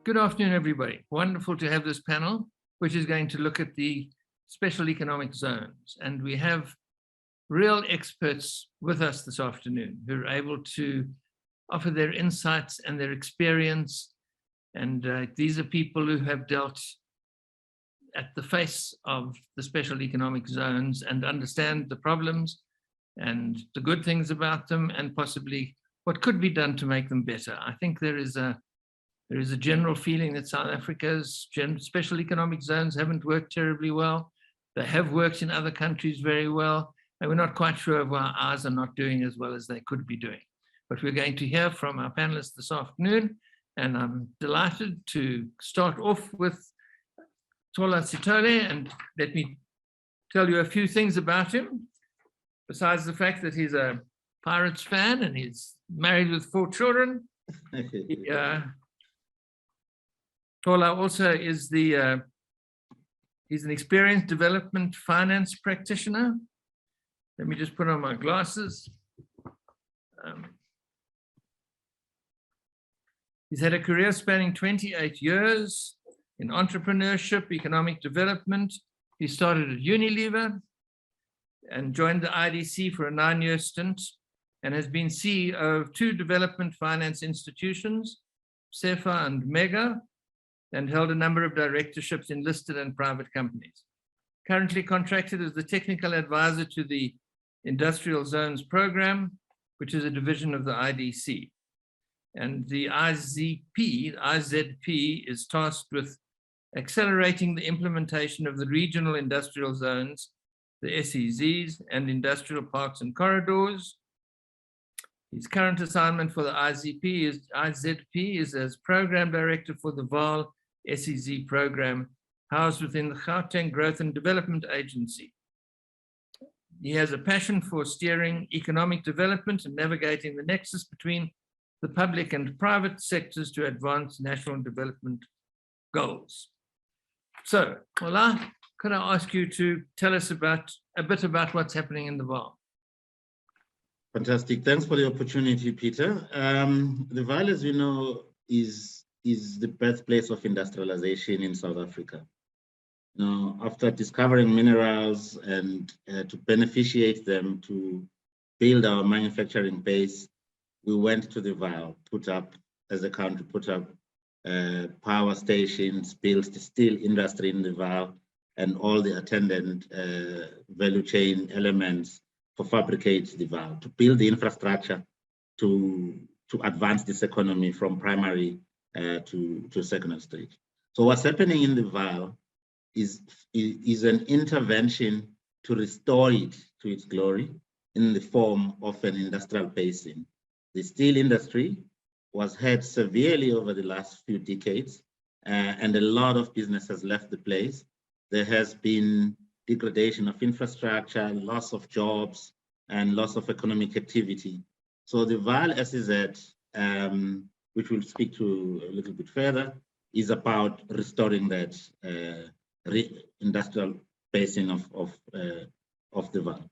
Good afternoon, everybody. Wonderful to have this panel, which is going to look at the special economic zones. And we have real experts with us this afternoon who are able to offer their insights and their experience. And these are people who have dealt at the face of the special economic zones and understand the problems and the good things about them and possibly what could be done to make them better. I think there is a general feeling that South Africa's special economic zones haven't worked terribly well. They have worked in other countries very well, and we're not quite sure why ours are not doing as well as they could be doing. But we're going to hear from our panelists this afternoon, and I'm delighted to start off with Tola Sitole, and let me tell you a few things about him, besides the fact that he's a Pirates fan and he's married with 4 children. Tola also is he's an experienced development finance practitioner. Let me just put on my glasses. He's had a career spanning 28 years in entrepreneurship, economic development. He started at Unilever and joined the IDC for a 9-year stint and has been CEO of 2 development finance institutions, CEFA and Mega, and held a number of directorships in listed and private companies. Currently contracted as the technical advisor to the Industrial Zones Program, which is a division of the IDC. And the IZP is tasked with accelerating the implementation of the regional industrial zones, the SEZs, and industrial parks and corridors. His current assignment for the IZP is as program director for the VAL SEZ program, housed within the Gauteng Growth and Development Agency. He has a passion for steering economic development and navigating the nexus between the public and private sectors to advance national development goals. So, Tola, could I ask you to tell us a bit about what's happening in the VAL? Fantastic. Thanks for the opportunity, Peter. The VAL, as you know, is the birthplace of industrialization in South Africa. Now, after discovering minerals and to beneficiate them to build our manufacturing base, we went to the VAL, as a country, put up power stations, built the steel industry in the VAL, and all the attendant value chain elements for fabricate the VAL, to build the infrastructure to advance this economy from primary to secondary stage. So what's happening in the VAL is an intervention to restore it to its glory in the form of an industrial basin. The steel industry was hurt severely over the last few decades, and a lot of business has left the place. There has been degradation of infrastructure, loss of jobs, and loss of economic activity. So the VAL SEZ, which we'll speak to a little bit further, is about restoring that industrial basin of the VAL.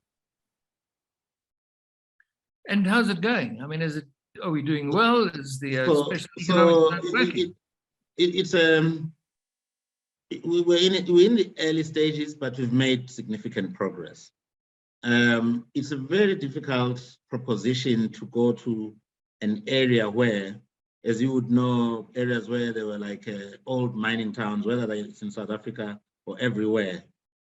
And how's it going? I mean, are we doing well? Is the special economic zone working? We're in the early stages, but we've made significant progress. It's a very difficult proposition to go to an area where, as you would know, areas where there were like old mining towns, whether it's in South Africa or everywhere,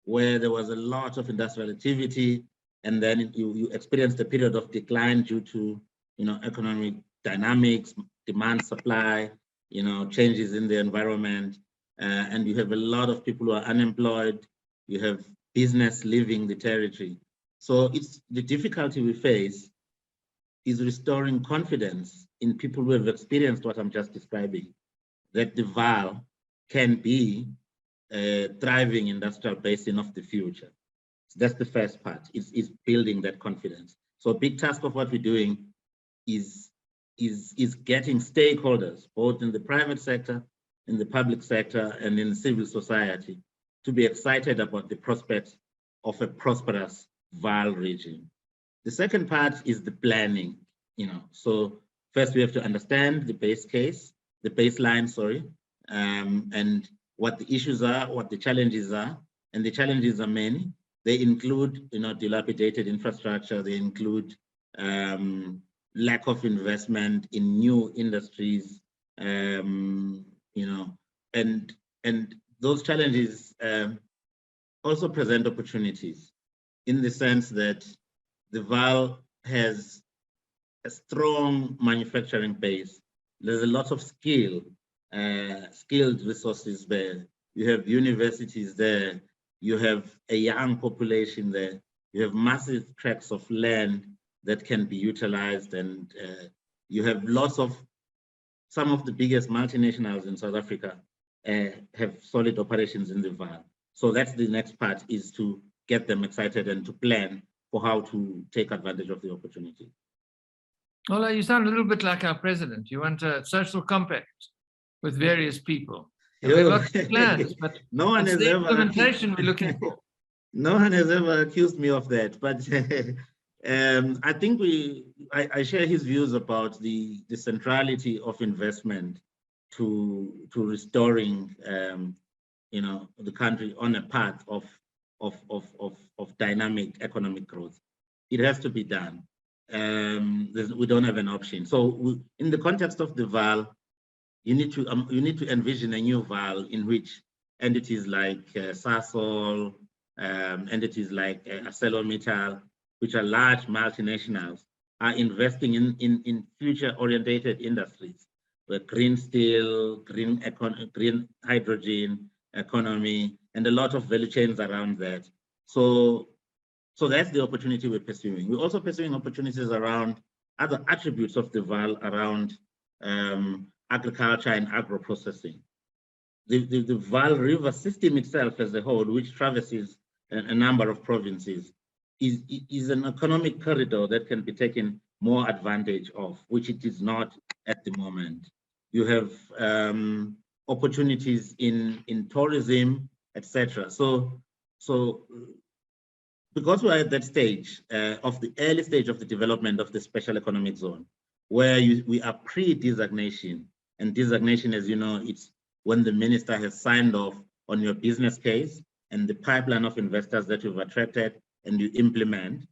where there was a lot of industrial activity, and then you experienced a period of decline due to economic dynamics, demand, supply, changes in the environment, and you have a lot of people who are unemployed. You have business leaving the territory. So the difficulty we face is restoring confidence in people who have experienced what I'm just describing, that the VAL can be a thriving industrial basin of the future. So that's the first part, is building that confidence. So a big task of what we're doing is getting stakeholders, both in the private sector, in the public sector, and in civil society, to be excited about the prospects of a prosperous VAL region. The second part is the planning, So first we have to understand the base case, the baseline, and what the issues are, what the challenges are, and the challenges are many. They include, dilapidated infrastructure. They include lack of investment in new industries, and those challenges also present opportunities in the sense that the Vaal has a strong manufacturing base. There's a lot of skilled resources there. You have universities there. You have a young population there. You have massive tracts of land that can be utilized, and you have some of the biggest multinationals in South Africa have solid operations in the Vaal. So that's the next part, is to get them excited and to plan for how to take advantage of the opportunity. Well, you sound a little bit like our president. You want a social compact with various people. And we have lots of plans, but no one it's has the ever implementation we're looking for. No one has ever accused me of that, but I think I share his views about the centrality of investment to restoring the country on a path of dynamic economic growth. It has to be done. We don't have an option. So in the context of the Vaal, you need to envision a new Vaal in which entities like Sasol, entities like ArcelorMittal, which are large multinationals, are investing in future-orientated industries, like green steel, green hydrogen economy, and a lot of value chains around that. So that's the opportunity we're pursuing. We're also pursuing opportunities around other attributes of the Vaal around agriculture and agro-processing. The Vaal River system itself as a whole, which traverses a number of provinces, is an economic corridor that can be taken more advantage of, which it is not at the moment. You have opportunities in tourism, etc. So because we're at that stage of the early stage of the development of the special economic zone, where we are pre-designation, and designation, as you know, it's when the minister has signed off on your business case and the pipeline of investors that you've attracted and you implement.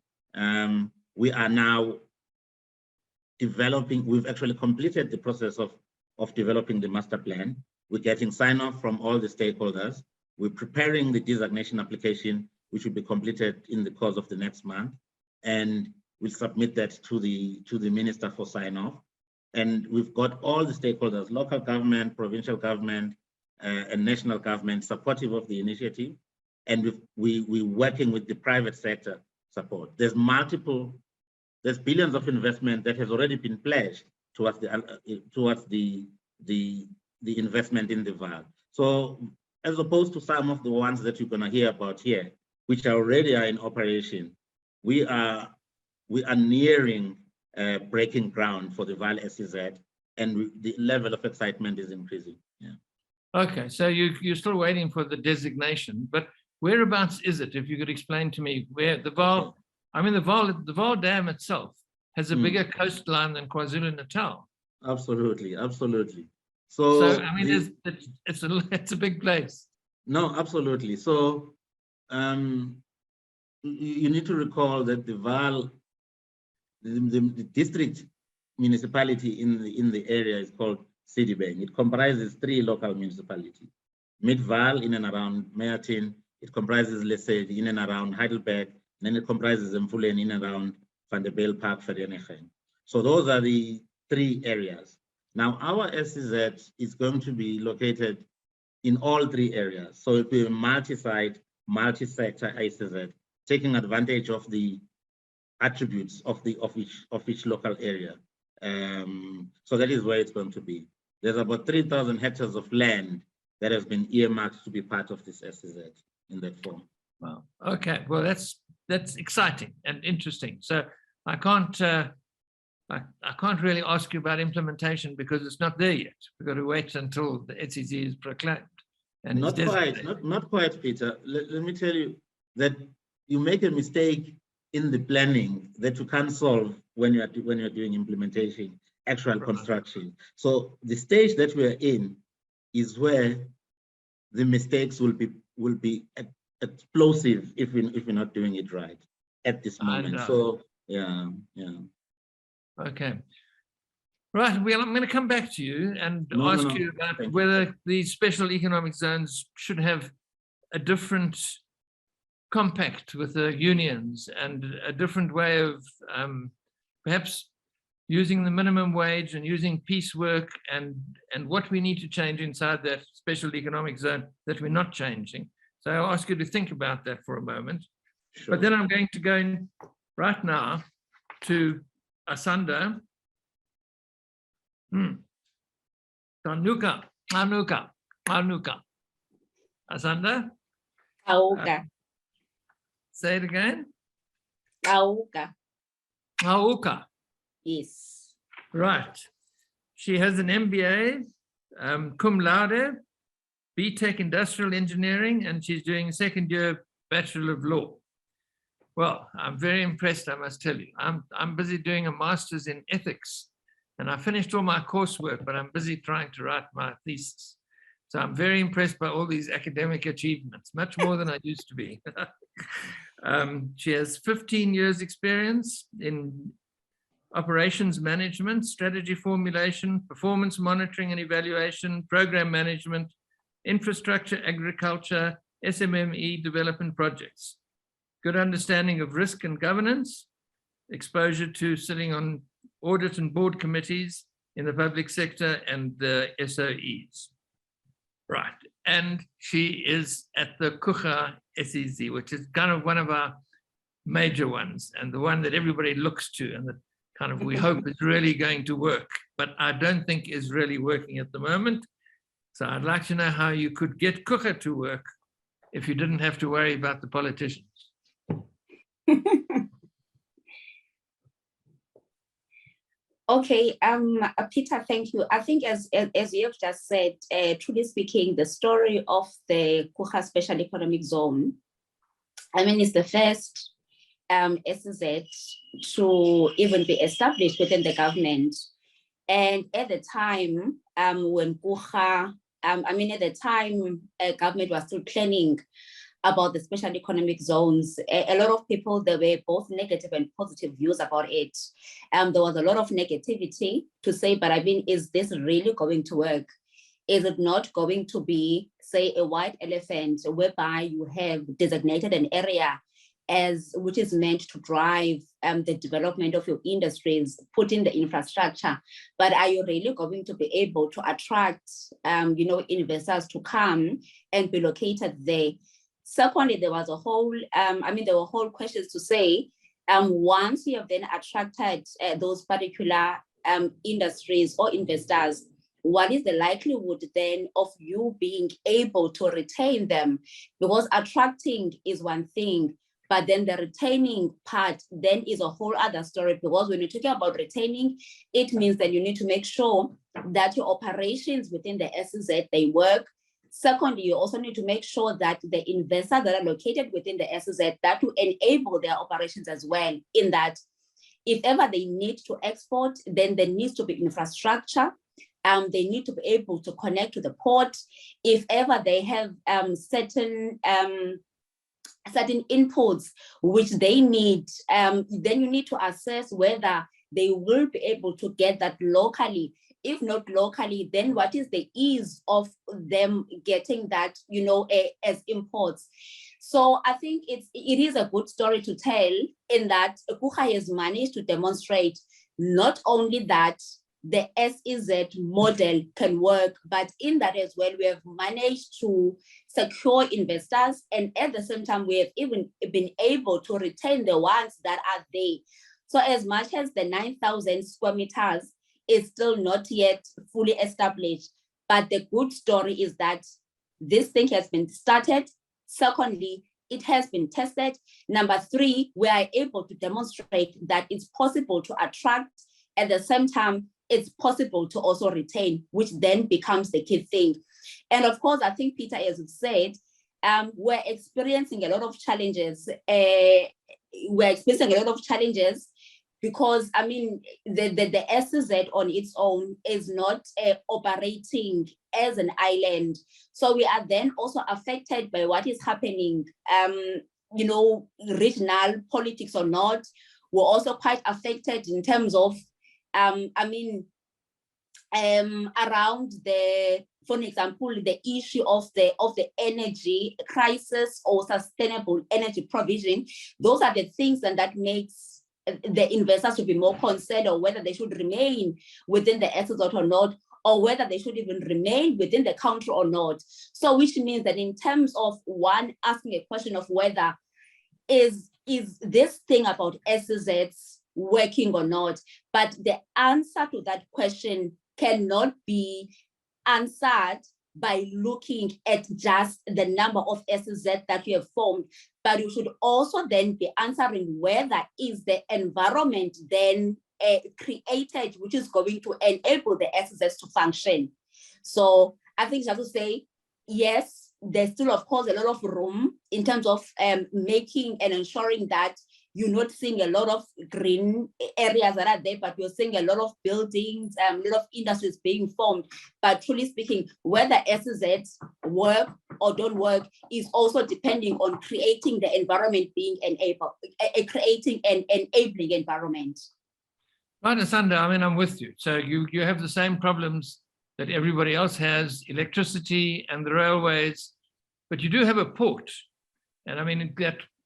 We are now developing, we've actually completed the process of developing the master plan. We're getting sign-off from all the stakeholders. We're preparing the designation application, which will be completed in the course of the next month. And we'll submit that to the minister for sign-off. And we've got all the stakeholders, local government, provincial government, and national government supportive of the initiative. And we're working with the private sector support. There's billions of investment that has already been pledged towards the investment in the Vaal. So as opposed to some of the ones that you're gonna hear about here, which already are in operation, we are nearing breaking ground for the Vaal SEZ, and the level of excitement is increasing. Yeah. Okay, so you're still waiting for the designation, but whereabouts is it? If you could explain to me where the Vaal, I mean, the Vaal Dam itself has a bigger coastline than KwaZulu-Natal. Absolutely, absolutely. So I mean, it's a big place. No, absolutely. So you need to recall that the Vaal, the district municipality in the area is called Sedibeng. It comprises 3 local municipalities: Mid-Vaal in and around Meertin. It comprises Lesedi in and around Heidelberg. And then it comprises Mfuleni in and around Vanderbijlpark, Vereeniging. So those are the 3 areas. Now our SEZ is going to be located in all 3 areas. So it will be a multi-site, multi-sector SEZ, taking advantage of the attributes of each local area. So that is where it's going to be. There's about 3,000 hectares of land that has been earmarked to be part of this SEZ in that form. Wow. Okay. Well, that's exciting and interesting. So I can't really ask you about implementation because it's not there yet. We've got to wait until the SEZ is proclaimed. And not quite, Peter. Let me tell you that you make a mistake in the planning that you can't solve when you're doing implementation, actual construction. So the stage that we're in is where the mistakes will be explosive if we're not doing it right at this moment. So yeah. Okay. Right. Well, I'm going to come back to you and ask you about whether these special economic zones should have a different compact with the unions and a different way of perhaps using the minimum wage and using piecework and what we need to change inside that special economic zone that we're not changing. So I'll ask you to think about that for a moment. Sure. But then I'm going to go in right now to Asanda. Anuka. Asanda? Auka. Say it again. Auka. Auka. Yes. Right. She has an MBA, cum laude, BTech Industrial Engineering, and she's doing a second year Bachelor of Law. Well, I'm very impressed, I must tell you. I'm busy doing a master's in ethics, and I finished all my coursework, but I'm busy trying to write my thesis. So I'm very impressed by all these academic achievements, much more than I used to be. She has 15 years experience in operations management, strategy formulation, performance monitoring and evaluation, program management, infrastructure, agriculture, SMME development projects. Good understanding of risk and governance, exposure to sitting on audit and board committees in the public sector and the SOEs. Right, and she is at the Kucha SEZ, which is kind of one of our major ones and the one that everybody looks to and that kind of we hope is really going to work, but I don't think is really working at the moment. So I'd like to know how you could get Kucha to work if you didn't have to worry about the politicians. Okay, Peter, thank you. I think as you have just said, truly speaking, the story of the Kucha Special Economic Zone, I mean, it's the first SEZ to even be established within the government. And at the time, when Kucha, at the time, government was still planning about the special economic zones, a lot of people, there were both negative and positive views about it. There was a lot of negativity to say, but I mean, is this really going to work? Is it not going to be, say, a white elephant whereby you have designated an area which is meant to drive the development of your industries, put in the infrastructure, but are you really going to be able to attract, investors to come and be located there? Secondly, there was a whole, there were whole questions to say, once you have then attracted those particular industries or investors, what is the likelihood then of you being able to retain them? Because attracting is one thing, but then the retaining part then is a whole other story, because when you're talking about retaining, it means that you need to make sure that your operations within the SEZ, they work. Secondly, you also need to make sure that the investors that are located within the SEZ, that will enable their operations as well, in that if ever they need to export, then there needs to be infrastructure. They need to be able to connect to the port. If ever they have certain inputs which they need, then you need to assess whether they will be able to get that locally. If not locally, then what is the ease of them getting that, as imports? So I think it is a good story to tell, in that Kucha has managed to demonstrate not only that the SEZ model can work, but in that as well, we have managed to secure investors, and at the same time, we have even been able to retain the ones that are there. So as much as the 9,000 square meters is still not yet fully established, but the good story is that this thing has been started. Secondly, it has been tested. Number three, we are able to demonstrate that it's possible to attract, at the same time, it's possible to also retain, which then becomes the key thing. And of course, I think, Peter, as you said, we're experiencing a lot of challenges. because I mean, the SEZ on its own is not operating as an island. So we are then also affected by what is happening, you know, regional politics or not. We're also quite affected in terms of, I mean, around the, for example, the issue of the energy crisis or sustainable energy provision. Those are the things that makes the investors to be more concerned, or whether they should remain within the SEZ or not, or whether they should even remain within the country or not. So which means that in terms of one asking a question of whether is this thing about SEZs working or not, but the answer to that question cannot be answered by looking at just the number of SEZ that you have formed, but you should also then be answering whether is the environment then created which is going to enable the SEZs to function. So I think just to say, yes, there's still, of course, a lot of room in terms of making and ensuring that you're not seeing a lot of green areas that are there, but you're seeing a lot of buildings, a lot of industries being formed. But truly speaking, whether SEZs work or don't work is also depending on creating the environment being enabled, creating an enabling environment. Right, Asanda, I mean, I'm with you. So you have the same problems that everybody else has, electricity and the railways, but you do have a port. And I mean,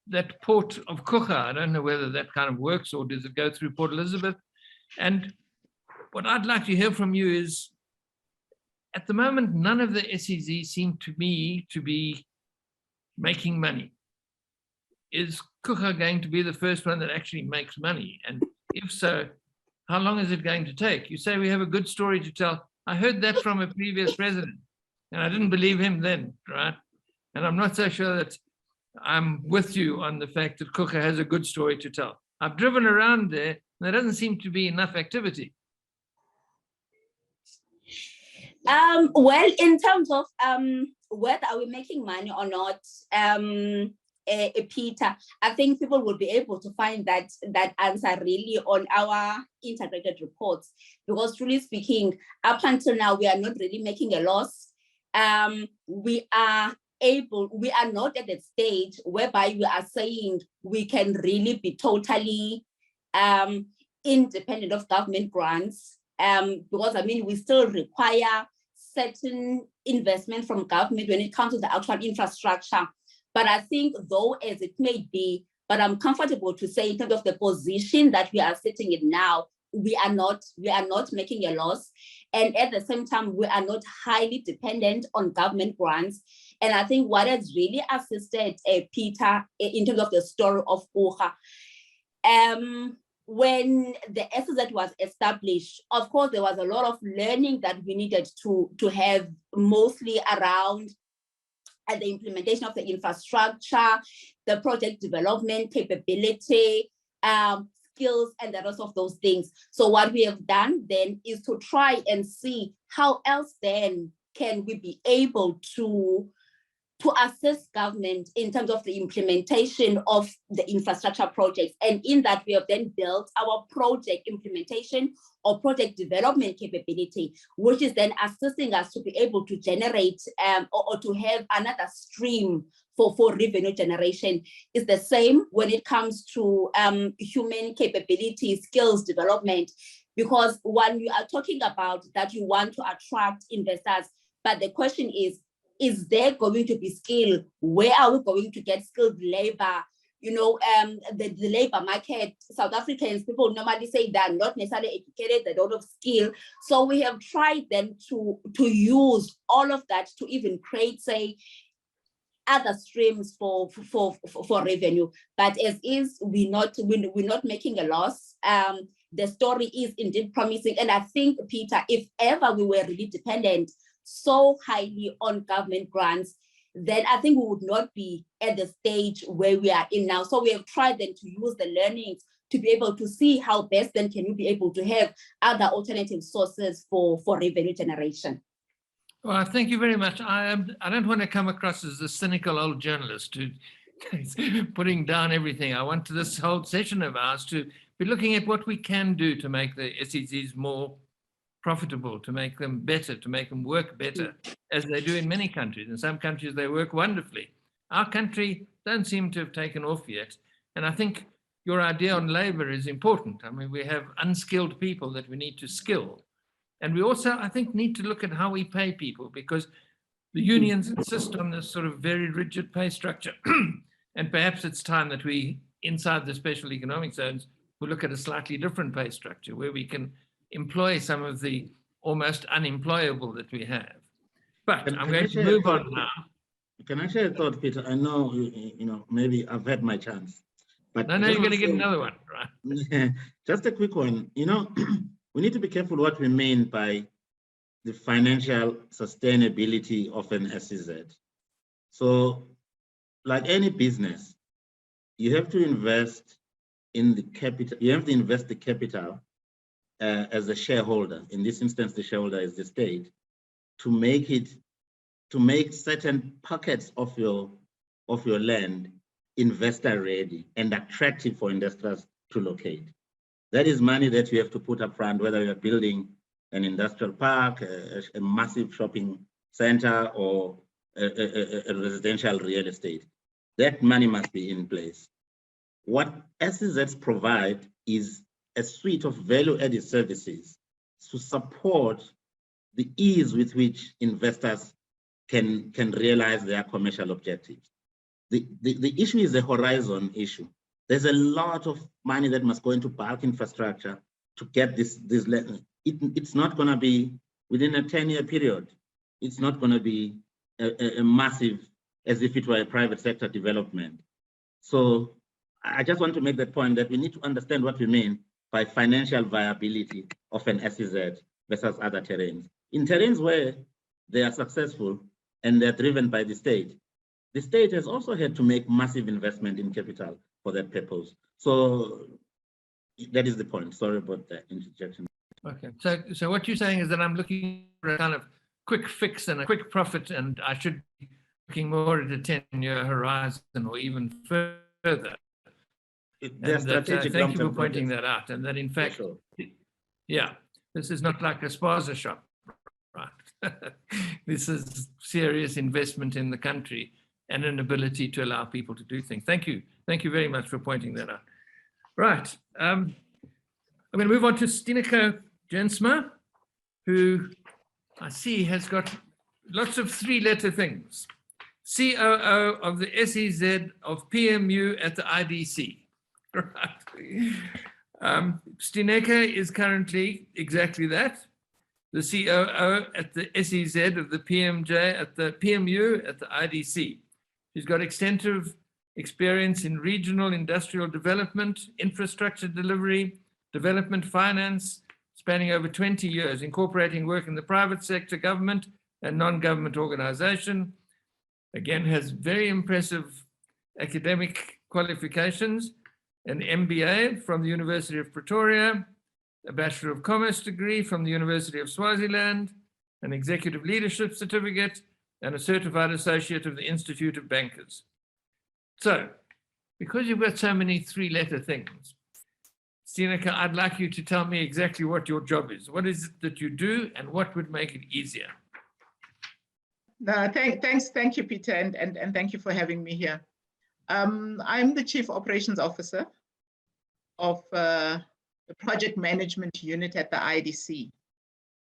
that port of Kucha, I don't know whether that kind of works, or does it go through Port Elizabeth? And what I'd like to hear from you is, at the moment, none of the SEZ seem to me to be making money. Is Kucha going to be the first one that actually makes money? And if so, how long is it going to take? You say we have a good story to tell. I heard that from a previous president, and I didn't believe him then, right? And I'm not so sure that I'm with you on the fact that Kucha has a good story to tell. I've driven around there, and there doesn't seem to be enough activity. Well, in terms of whether are we making money or not, Peter, I think people will be able to find that answer really on our integrated reports, because truly speaking, up until now, we are not really making a loss. We are not at the stage whereby we are saying we can really be totally independent of government grants, because I mean, we still require certain investment from government when it comes to the actual infrastructure. But I think, though, as it may be, but I'm comfortable to say in terms of the position that we are sitting in now, we are not making a loss. And at the same time, we are not highly dependent on government grants. And I think what has really assisted Peter in terms of the story of Kucha, when the SEZ was established, of course, there was a lot of learning that we needed to have, mostly around the implementation of the infrastructure, the project development capability, skills, and the rest of those things. So what we have done then is to try and see how else then can we be able to assist government in terms of the implementation of the infrastructure projects. And in that, we have then built our project implementation or project development capability, which is then assisting us to be able to generate or to have another stream for revenue generation. Is the same when it comes to human capability, skills development, because when you are talking about that you want to attract investors, but the question is there going to be skill? Where are we going to get skilled labor? You know, the labor market, South Africans, people normally say they're not necessarily educated, they don't have skill. So we have tried then to use all of that to even create, say, other streams for revenue. But as is, we're not making a loss. The story is indeed promising. And I think, Peter, if ever we were really dependent so highly on government grants, then I think we would not be at the stage where we are in now. So we have tried then to use the learnings to be able to see how best then can you be able to have other alternative sources for revenue generation. Well, thank you very much. I don't want to come across as a cynical old journalist who is putting down everything. I want this whole session of ours to be looking at what we can do to make the SEZs more profitable, to make them better, to make them work better, as they do in many countries. In some countries, they work wonderfully. Our country don't seem to have taken off yet. And I think your idea on labor is important. I mean, we have unskilled people that we need to skill. And we also, I think, need to look at how we pay people, because the unions insist on this sort of very rigid pay structure. And perhaps it's time that we, inside the special economic zones, will look at a slightly different pay structure where we can employ some of the almost unemployable that we have. But I'm going to move on now. Can I share a thought, Peter? I know, maybe I've had my chance. But no, you're going to get another one, right? Just a quick one. We need to be careful what we mean by the financial sustainability of an SEZ. So, like any business, you have to invest in the capital. You have to invest the capital as a shareholder. In this instance, the shareholder is the state, to make certain pockets of your land investor ready and attractive for investors to locate. That is money that you have to put up front, whether you're building an industrial park, a massive shopping center, or a residential real estate. That money must be in place. What SEZs provide is a suite of value-added services to support the ease with which investors can realize their commercial objectives. The issue is a horizon issue. There's a lot of money that must go into bulk infrastructure to get this it's not going to be within a 10-year period. It's not going to be a massive, as if it were a private sector development. So I just want to make that point that we need to understand what we mean by financial viability of an SEZ versus other terrains. In terrains where they are successful and they're driven by the state has also had to make massive investment in capital for that purpose. So that is the point. Sorry about that interjection. Okay, so what you're saying is that I'm looking for a kind of quick fix and a quick profit, and I should be looking more at a 10-year horizon or even further. Thank you for pointing that out, and that in fact, sure. Yeah, this is not like a spaza shop, right? This is serious investment in the country and an ability to allow people to do things. Thank you very much for pointing that out. Right, I'm going to move on to Stineke Jensma, who I see has got lots of three-letter things. COO of the SEZ of PMU at the IDC. Right. Stineke is currently exactly that, the COO at the SEZ of the PMJ at the PMU at the IDC. She's got extensive experience in regional industrial development, infrastructure delivery, development finance, spanning over 20 years, incorporating work in the private sector, government, and non-government organization. Again, has very impressive academic qualifications, an MBA from the University of Pretoria, a Bachelor of Commerce degree from the University of Swaziland, an Executive Leadership Certificate, and a Certified Associate of the Institute of Bankers. So, because you've got so many three-letter things, Stineke, I'd like you to tell me exactly what your job is. What is it that you do, and what would make it easier? Thank you, Peter, and thank you for having me here. I'm the Chief Operations Officer of the Project Management Unit at the IDC,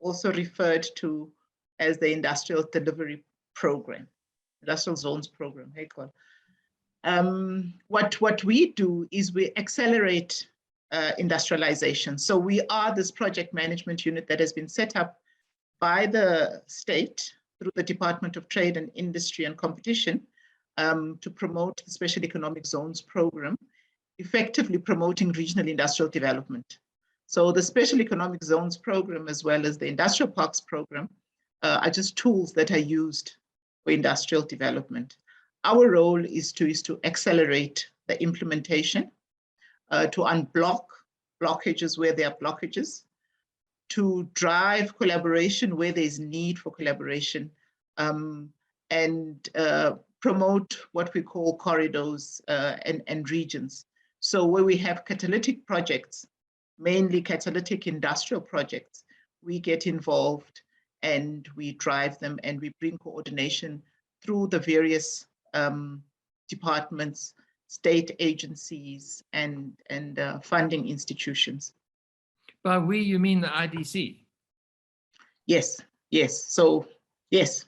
also referred to as the Industrial Delivery Program, Industrial Zones Program. Hey, God. What we do is we accelerate industrialization. So we are this project management unit that has been set up by the state through the Department of Trade and Industry and Competition to promote the Special Economic Zones Program, effectively promoting regional industrial development. So the Special Economic Zones Program, as well as the Industrial Parks Program, are just tools that are used for industrial development. Our role is to accelerate the implementation, to unblock blockages where there are blockages, to drive collaboration where there's need for collaboration, and promote what we call corridors and regions. So where we have catalytic projects, mainly catalytic industrial projects, we get involved and we drive them and we bring coordination through the various departments, state agencies, and funding institutions. By we, you mean the IDC? Yes, yes. So, yes.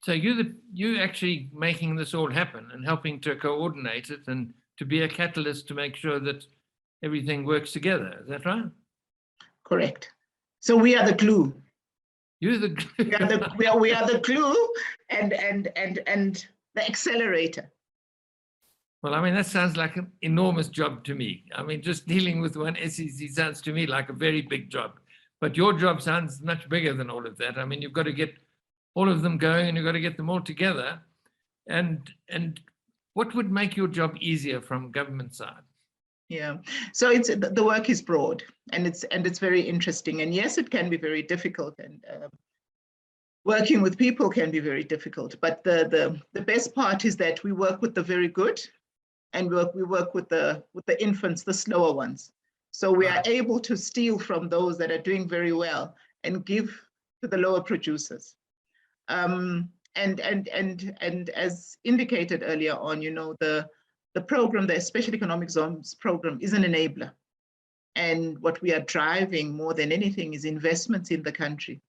So you actually making this all happen and helping to coordinate it and to be a catalyst to make sure that everything works together. Is that right? Correct. So we are the glue. You're the glue. we are the glue and the accelerator. Well, I mean, that sounds like an enormous job to me. I mean, just dealing with one SEZ sounds to me like a very big job. But your job sounds much bigger than all of that. I mean, you've got to get all of them going and you've got to get them all together. And what would make your job easier from government side? Yeah, so it's the work is broad and it's very interesting. And yes, it can be very difficult, and working with people can be very difficult. But the best part is that we work with the very good, and we work with the infants, the slower ones. So we are able to steal from those that are doing very well and give to the lower producers. And as indicated earlier on, you know, the program, the Special Economic Zones program, is an enabler. And what we are driving more than anything is investments in the country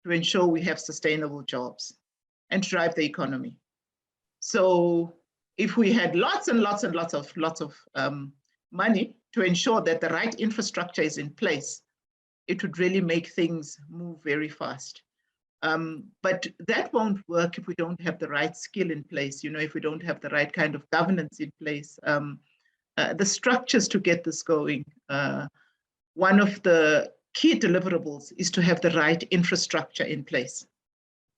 to ensure we have sustainable jobs and to drive the economy. So if we had lots and lots and lots of money to ensure that the right infrastructure is in place, it would really make things move very fast. But that won't work if we don't have the right skill in place, you know, if we don't have the right kind of governance in place. The structures to get this going, one of the key deliverables is to have the right infrastructure in place.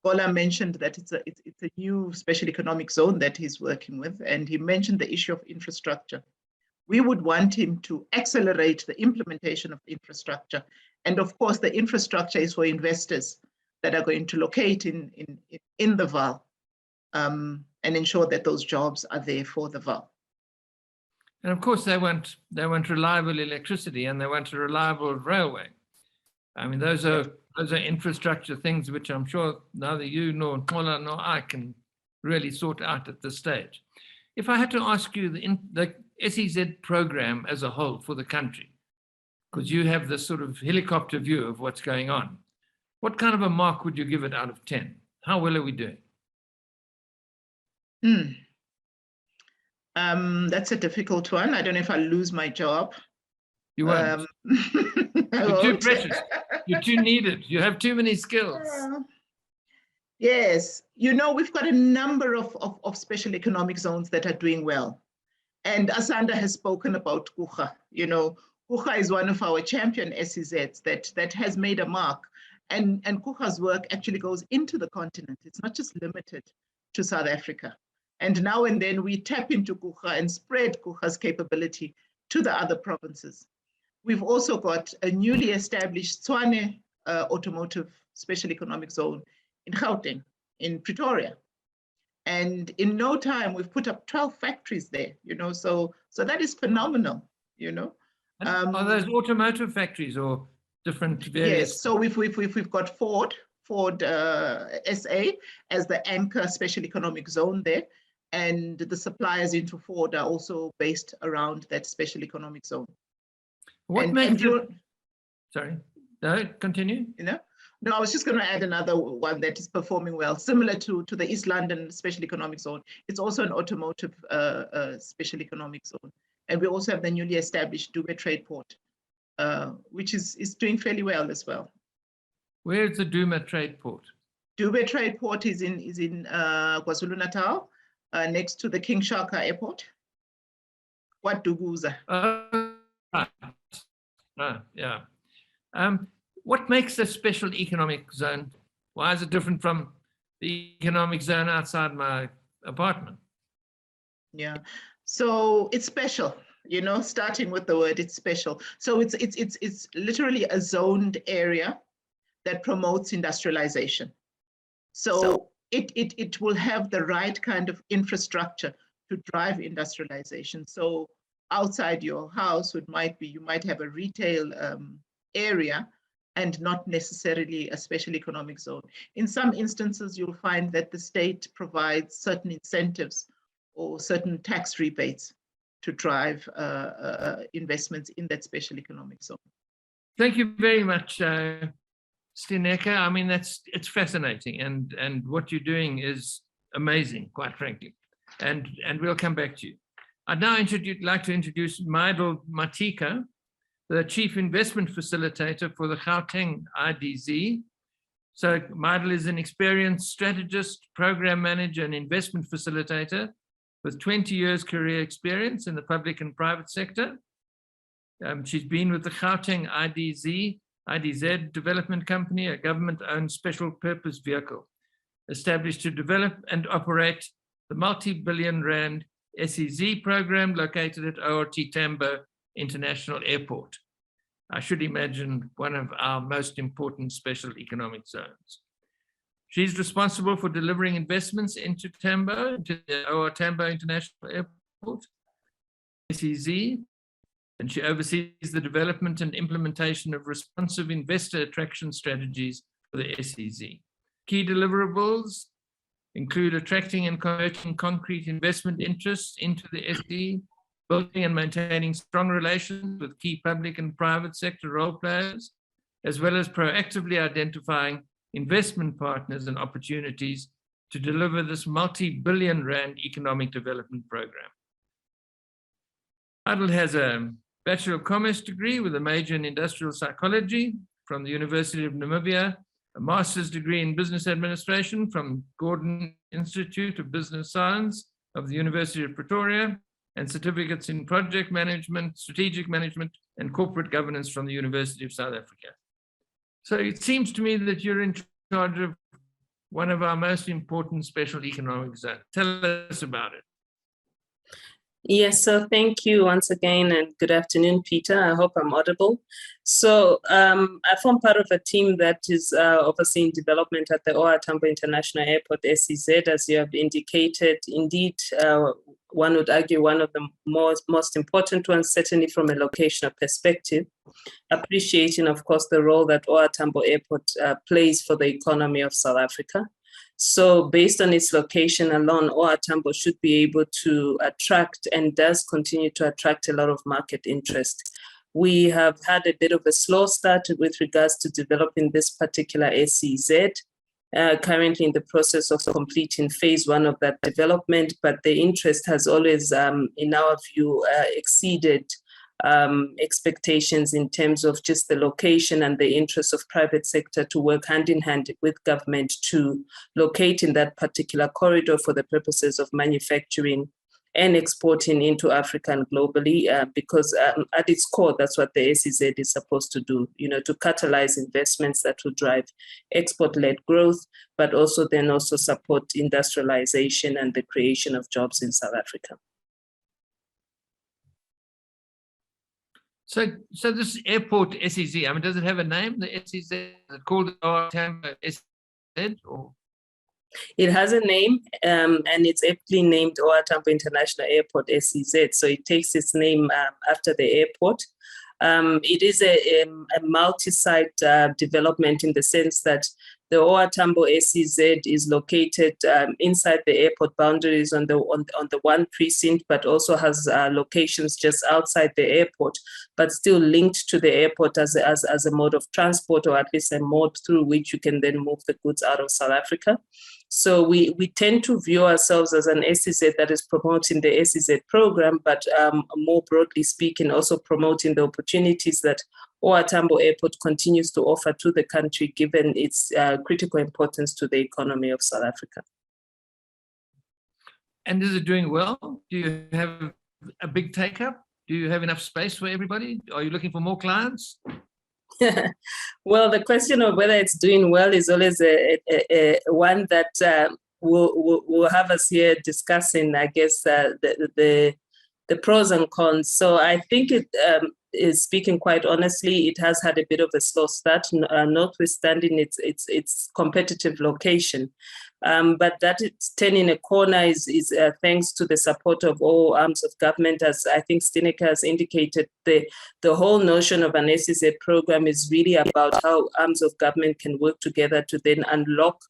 Gola mentioned that it's a new special economic zone that he's working with, and he mentioned the issue of infrastructure. We would want him to accelerate the implementation of infrastructure. And of course, the infrastructure is for investors that are going to locate in the VAL and ensure that those jobs are there for the VAL. And of course, they want reliable electricity and they want a reliable railway. I mean, those are infrastructure things which I'm sure neither you nor Nkola nor I can really sort out at this stage. If I had to ask you the SEZ program as a whole for the country, because you have this sort of helicopter view of what's going on, what kind of a mark would you give it out of 10? How well are we doing? That's a difficult one. I don't know if I'll lose my job. You won't. You're too precious. You're too needed. You have too many skills. Yes. You know, we've got a number of special economic zones that are doing well. And Asanda has spoken about Kucha. You know, Kucha is one of our champion SEZs that has made a mark. And Kucha's work actually goes into the continent. It's not just limited to South Africa. And now and then we tap into Kucha and spread Kucha's capability to the other provinces. We've also got a newly established Tshwane automotive special economic zone in Gauteng, in Pretoria. And in no time, we've put up 12 factories there, you know, so that is phenomenal, you know. Are those automotive factories or different various? Yes, so we've got Ford SA as the anchor special economic zone there. And the suppliers into Ford are also based around that special economic zone. What makes it? Sorry, no, continue. You know, no, I was just going to add another one that is performing well, similar to the East London Special Economic Zone. It's also an automotive special economic zone. And we also have the newly established Dube Trade Port, which is doing fairly well as well. Where is the Dube Trade Port? Dube Trade Port is in KwaZulu-Natal, next to the King Shaka Airport. What Duguza? Yeah. What makes a special economic zone? Why is it different from the economic zone outside my apartment? Yeah, so it's special, you know, starting with the word, it's special. So it's literally a zoned area that promotes industrialization. So it will have the right kind of infrastructure to drive industrialization. So outside your house, you might have a retail area and not necessarily a special economic zone. In some instances, you'll find that the state provides certain incentives or certain tax rebates to drive investments in that special economic zone. Thank you very much, Stineka. I mean, it's fascinating, and what you're doing is amazing, quite frankly. And we'll come back to you. I'd now like to introduce Maidel Matika, the Chief Investment Facilitator for the Gauteng IDZ. So Maidel is an experienced strategist, program manager, and investment facilitator with 20 years career experience in the public and private sector. She's been with the Gauteng IDZ Development Company, a government-owned special purpose vehicle established to develop and operate the multi-billion rand SEZ program located at ORT Tambo International Airport. I should imagine one of our most important special economic zones. She's responsible for delivering investments into Tambo, into the ORT Tambo International Airport, SEZ, and she oversees the development and implementation of responsive investor attraction strategies for the SEZ. Key deliverables include attracting and converting concrete investment interests into the SEZ, building and maintaining strong relations with key public and private sector role players, as well as proactively identifying investment partners and opportunities to deliver this multi-billion rand economic development program. Maidel has a Bachelor of Commerce degree with a major in industrial psychology from the University of Namibia, a master's degree in business administration from Gordon Institute of Business Science of the University of Pretoria, and certificates in project management, strategic management, and corporate governance from the University of South Africa. So it seems to me that you're in charge of one of our most important special economic zones. Tell us about it. Yes, so thank you once again, and good afternoon, Peter. I hope I'm audible. So I form part of a team that is overseeing development at the OR Tambo International Airport, SEZ, as you have indicated. Indeed, one would argue one of the most important ones, certainly from a locational perspective, appreciating, of course, the role that OR Tambo Airport plays for the economy of South Africa. So based on its location alone, OR Tambo should be able to attract and does continue to attract a lot of market interest. We have had a bit of a slow start with regards to developing this particular SEZ, currently in the process of completing phase 1 of that development, but the interest has always, in our view, exceeded expectations in terms of just the location and the interest of private sector to work hand in hand with government to locate in that particular corridor for the purposes of manufacturing and exporting into Africa and globally, because at its core, that's what the SEZ is supposed to do, to catalyze investments that will drive export-led growth, but also support industrialization and the creation of jobs in South Africa. So this airport SEZ, I mean, does it have a name? The SEZ, is it called OR Tambo SEZ? Or? It has a name, and it's aptly named OR Tambo International Airport SEZ. So it takes its name after the airport. It is a multi-site development in the sense that the OR Tambo SEZ is located inside the airport boundaries on the one precinct, but also has locations just outside the airport, but still linked to the airport as a mode of transport, or at least a mode through which you can then move the goods out of South Africa. So we tend to view ourselves as an SEZ that is promoting the SEZ program, but more broadly speaking, also promoting the opportunities that OR Tambo Airport continues to offer to the country, given its critical importance to the economy of South Africa. And is it doing well? Do you have a big take-up? Do you have enough space for everybody? Are you looking for more clients? Well, the question of whether it's doing well is always a one that will have us here discussing, I guess, the pros and cons. So I think it is, speaking quite honestly, it has had a bit of a slow start, notwithstanding its competitive location. But that it's turning a corner is thanks to the support of all arms of government. As I think Stinek has indicated, the whole notion of an SEZ program is really about how arms of government can work together to then unlock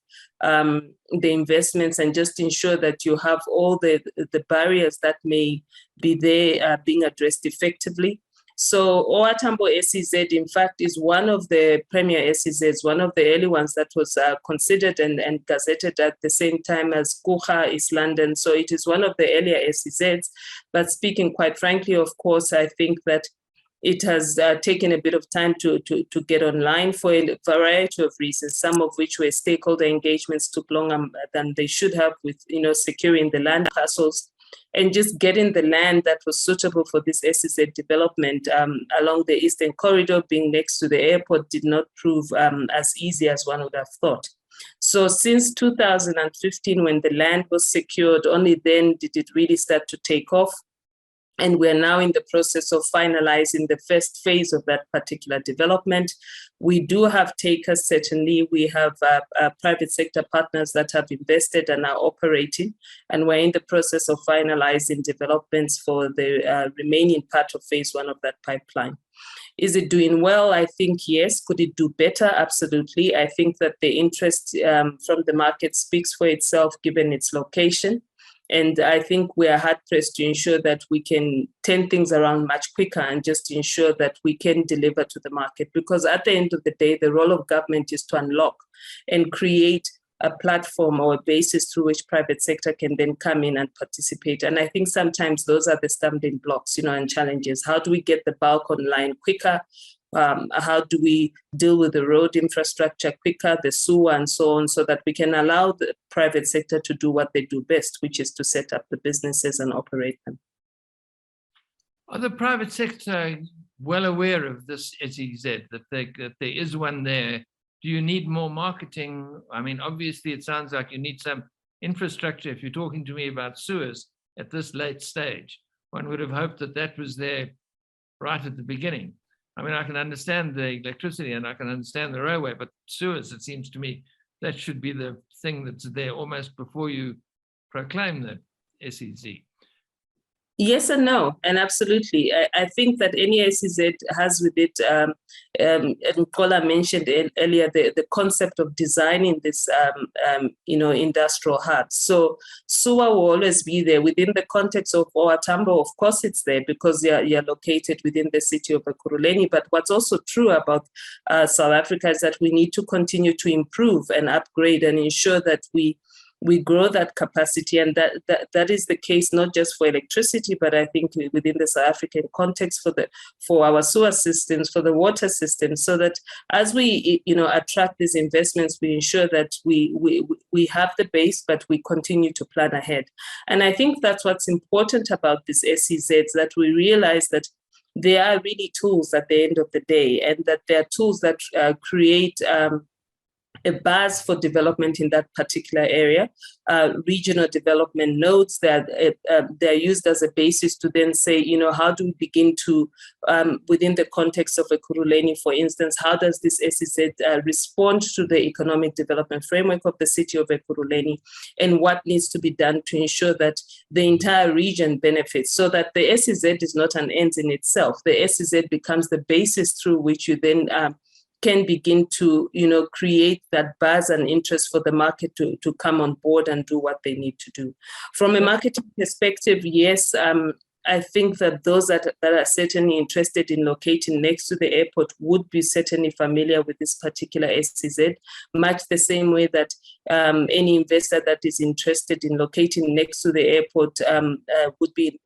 the investments and just ensure that you have all the barriers that may be there being addressed effectively. So OR Tambo SEZ, in fact, is one of the premier SEZs, one of the early ones that was considered and gazetted at the same time as Kucha, East London. So it is one of the earlier SEZs. But speaking quite frankly, of course, I think that it has taken a bit of time to get online for a variety of reasons, some of which were stakeholder engagements took longer than they should have with, securing the land parcels and just getting the land that was suitable for this SEZ development along the Eastern Corridor, being next to the airport, did not prove as easy as one would have thought. So since 2015, when the land was secured, only then did it really start to take off. And we're now in the process of finalizing the first phase of that particular development. We do have takers, certainly. We have private sector partners that have invested and are operating. And we're in the process of finalizing developments for the remaining part of phase one of that pipeline. Is it doing well? I think yes. Could it do better? Absolutely. I think that the interest from the market speaks for itself, given its location. And I think we are hard pressed to ensure that we can turn things around much quicker and just ensure that we can deliver to the market. Because at the end of the day, the role of government is to unlock and create a platform or a basis through which private sector can then come in and participate. And I think sometimes those are the stumbling blocks, and challenges. How do we get the bulk online quicker? How do we deal with the road infrastructure quicker, the sewer and so on, so that we can allow the private sector to do what they do best, which is to set up the businesses and operate them. Are the private sector well aware of this SEZ, that there is one there? Do you need more marketing? I mean, obviously, it sounds like you need some infrastructure. If you're talking to me about sewers at this late stage, one would have hoped that that was there right at the beginning. I mean, I can understand the electricity and I can understand the railway, but sewers, it seems to me, that should be the thing that's there almost before you proclaim the SEZ. Yes and no, and absolutely. I think that any SEZ has with it, and Kola mentioned earlier, the concept of designing this, industrial hub. So sewer will always be there within the context of OR Tambo. Of course, it's there because you're located within the city of Ekurhuleni. But what's also true about South Africa is that we need to continue to improve and upgrade and ensure that we grow that capacity, and that is the case not just for electricity, but I think within the South African context for our sewer systems, for the water systems, so that as we attract these investments, we ensure that we have the base, but we continue to plan ahead. And I think that's what's important about this SEZs, that we realize that they are really tools at the end of the day, and that they are tools that create a buzz for development in that particular area. Regional development nodes that they're used as a basis to then say, how do we begin to, within the context of Ekurhuleni, for instance, how does this SEZ respond to the economic development framework of the city of Ekurhuleni, and what needs to be done to ensure that the entire region benefits, so that the SEZ is not an end in itself. The SEZ becomes the basis through which you then can begin to, create that buzz and interest for the market to come on board and do what they need to do. From a marketing perspective, yes, I think that those that are certainly interested in locating next to the airport would be certainly familiar with this particular SEZ, much the same way that any investor that is interested in locating next to the airport would be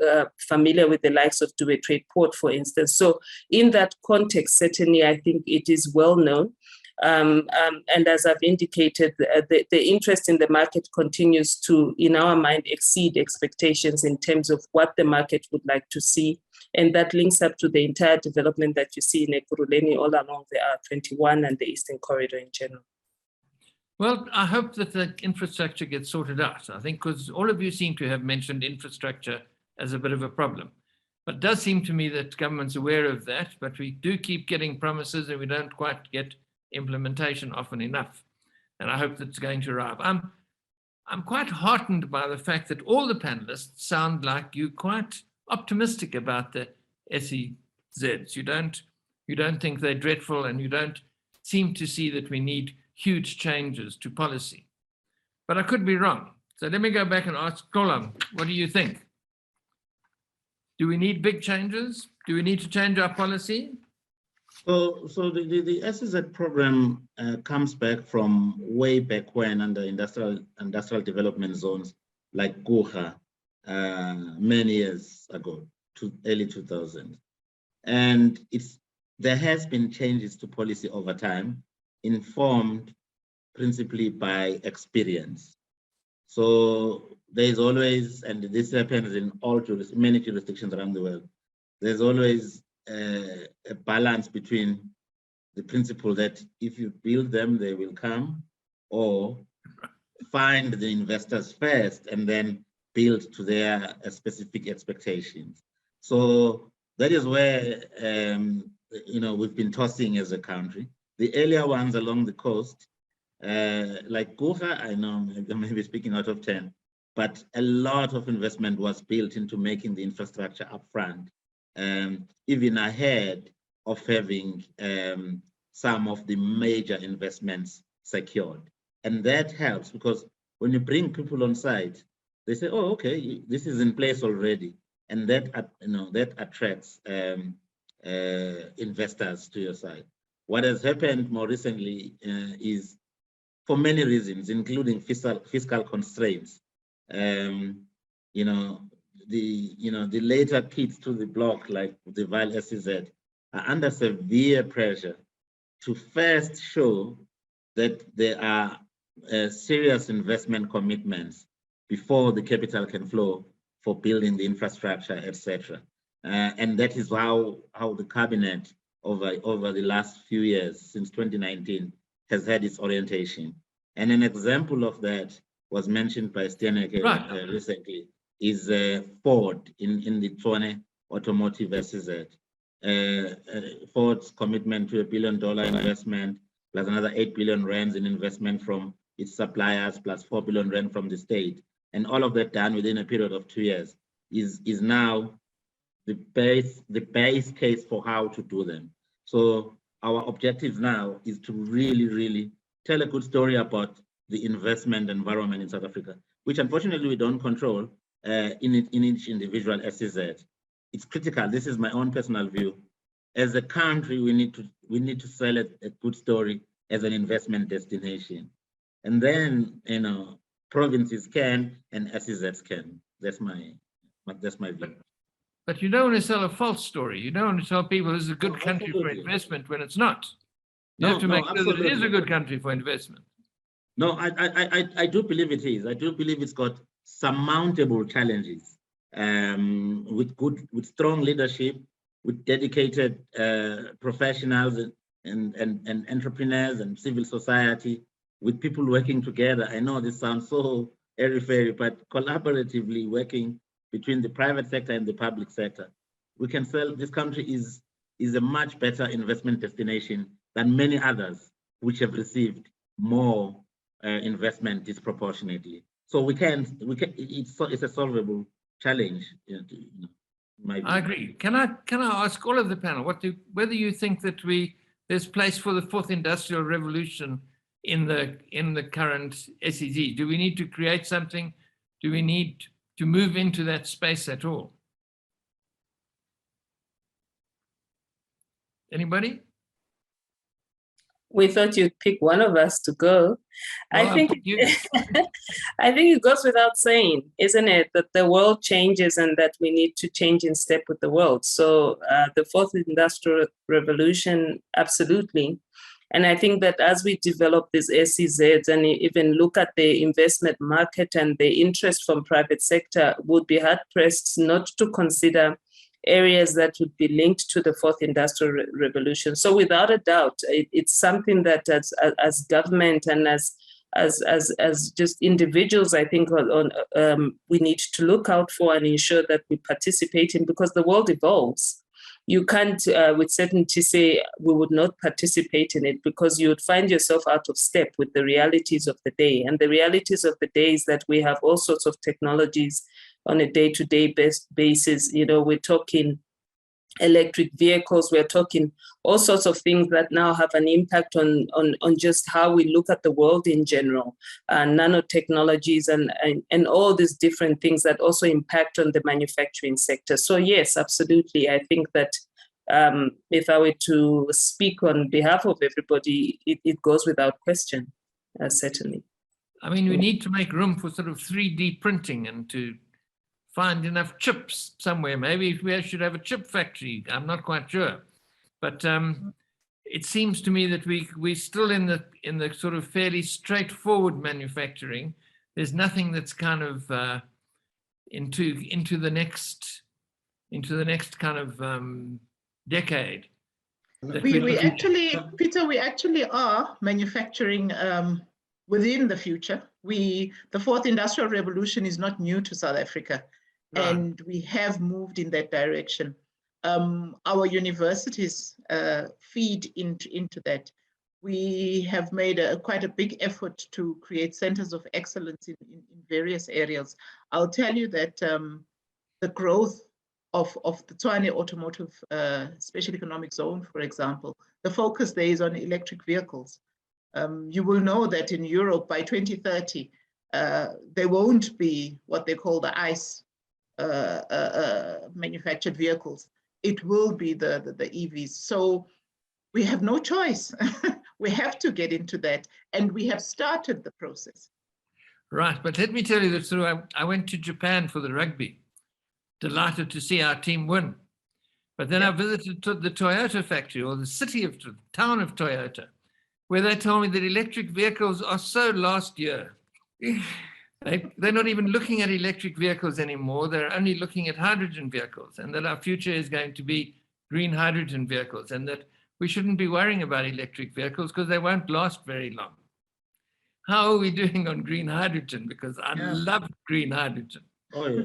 familiar with the likes of Dubai Trade Port, for instance. So in that context, certainly I think it is well known. And as I've indicated, the interest in the market continues to, in our mind, exceed expectations in terms of what the market would like to see. And that links up to the entire development that you see in Ekurhuleni all along the R21 and the Eastern Corridor in general. Well, I hope that the infrastructure gets sorted out. I think because all of you seem to have mentioned infrastructure as a bit of a problem. But it does seem to me that government's aware of that, but we do keep getting promises and we don't quite get implementation often enough, and I hope that's going to arrive. I'm quite heartened by the fact that all the panelists sound like you're quite optimistic about the SEZs. You don't think they're dreadful, and you don't seem to see that we need huge changes to policy. But I could be wrong. So let me go back and ask Kolam, what do you think? Do we need big changes? Do we need to change our policy? So the SEZ program comes back from way back when under industrial development zones like Guha many years ago, to early 2000s. And there has been changes to policy over time, informed principally by experience. So there's always, and this happens in many jurisdictions around the world, there's always a balance between the principle that if you build them, they will come, or find the investors first and then build to their specific expectations. So that is where we've been tossing as a country. The earlier ones along the coast, like Guha, I know I'm maybe speaking out of 10, but a lot of investment was built into making the infrastructure upfront, even ahead of having some of the major investments secured. And that helps, because when you bring people on site, they say, oh, okay, this is in place already. And that attracts investors to your side. What has happened more recently is, for many reasons, including fiscal constraints, the later kids to the block, like the Vaal SEZ, are under severe pressure to first show that there are serious investment commitments before the capital can flow for building the infrastructure, etc. And that is how the cabinet over the last few years, since 2019, has had its orientation. And an example of that was mentioned by Stianeke recently, is Ford in the Tshwane Automotive SEZ. Ford's commitment to $1 billion investment, plus another 8 billion rands in investment from its suppliers, plus 4 billion rand from the state. And all of that done within a period of 2 years is now the base case for how to do them. So our objective now is to really, really tell a good story about the investment environment in South Africa, which unfortunately we don't control in each individual SEZ. It's critical. This is my own personal view. As a country, we need to sell a good story as an investment destination, and then provinces can and SEZs can. That's my view. But you don't want to sell a false story. You don't want to tell people this is a good country for investment when it's not. You have to make sure that it is a good country for investment. No, I do believe it is. I do believe it's got surmountable challenges, with strong leadership, with dedicated professionals and entrepreneurs and civil society, with people working together. I know this sounds so airy-fairy, but collaboratively working between the private sector and the public sector, we can sell. This country is a much better investment destination than many others, which have received more investment disproportionately. So we can. It's a solvable challenge. I agree. Can I ask all of the panel whether you think that there's place for the fourth industrial revolution in the current SEZ? Do we need to create something? Do we need to move into that space at all? Anybody? We thought you'd pick one of us to go. Well, I think I think it goes without saying, isn't it, that the world changes and that we need to change in step with the world. So the fourth industrial revolution, absolutely. And I think that as we develop these SEZs and even look at the investment market and the interest from private sector, would be hard pressed not to consider areas that would be linked to the fourth industrial revolution. So without a doubt, it's something that as government and as just individuals, I think we need to look out for and ensure that we participate in, because the world evolves. you can't with certainty say we would not participate in it, because you would find yourself out of step with the realities of the day. And the realities of the day is that we have all sorts of technologies on a day-to-day basis. You know, we're talking electric vehicles, we're talking all sorts of things that now have an impact on just how we look at the world in general, nanotechnologies and all these different things that also impact on the manufacturing sector. So yes, absolutely. I think that if I were to speak on behalf of everybody, it goes without question, certainly. I mean, we need to make room for sort of 3D printing and to find enough chips somewhere. Maybe we should have a chip factory. I'm not quite sure, but it seems to me that we're still in the sort of fairly straightforward manufacturing. There's nothing that's kind of into the next kind of decade. We actually, Peter, we actually are manufacturing within the future. The fourth industrial revolution is not new to South Africa. Right. And we have moved in that direction. Our universities feed into that. We have made quite a big effort to create centers of excellence in various areas. I'll tell you that the growth of the Tshwane Automotive Special Economic Zone, for example, the focus there is on electric vehicles. You will know that in Europe by 2030, there won't be what they call the ICE manufactured vehicles. It will be the EVs. So we have no choice. We have to get into that, and we have started the process. Right, but let me tell you that I went to Japan for the rugby, delighted to see our team win. But then I visited the Toyota factory, or the town of Toyota, where they told me that electric vehicles are so last year. They're not even looking at electric vehicles anymore. They're only looking at hydrogen vehicles, and that our future is going to be green hydrogen vehicles, and that we shouldn't be worrying about electric vehicles because they won't last very long. How are we doing on green hydrogen? Because I love green hydrogen. Oh, yeah.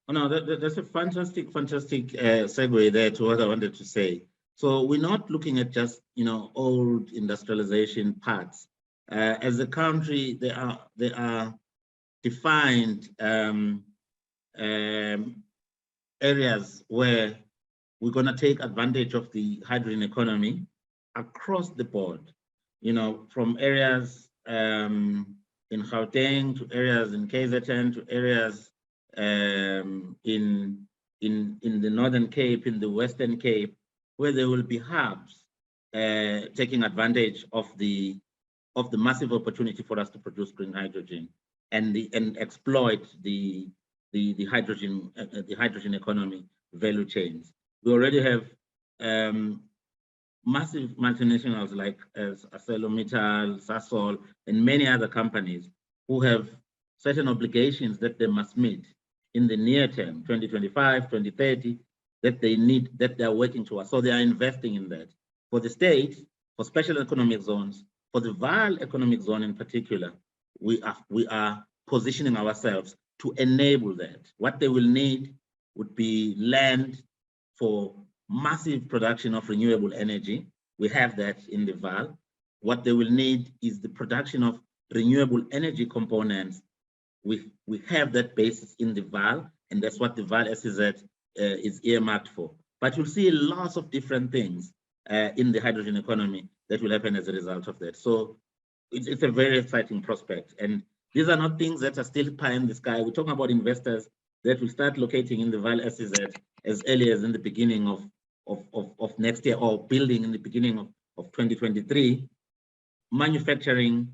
Oh, no, that's a fantastic segue there to what I wanted to say. So we're not looking at just, old industrialization parts. As a country, there are defined areas where we're going to take advantage of the hydrogen economy across the board, from areas in Gauteng to areas in KZN to areas in the Northern Cape, in the Western Cape, where there will be hubs taking advantage of the massive opportunity for us to produce green hydrogen and exploit the hydrogen economy value chains. We already have massive multinationals like ArcelorMittal, Sasol, and many other companies who have certain obligations that they must meet in the near term, 2025, 2030, that they are working towards. So they are investing in that. For the state, for special economic zones, for the Vaal economic zone in particular, we are positioning ourselves to enable that. What they will need would be land for massive production of renewable energy. We have that in the Vaal. What they will need is the production of renewable energy components. We have that basis in the Vaal, and that's what the Vaal SEZ is earmarked for. But you'll see lots of different things in the hydrogen economy that will happen as a result of that. So it's a very exciting prospect. And these are not things that are still pie in the sky. We're talking about investors that will start locating in the Vaal SEZ as early as in the beginning of next year, or building in the beginning of 2023, manufacturing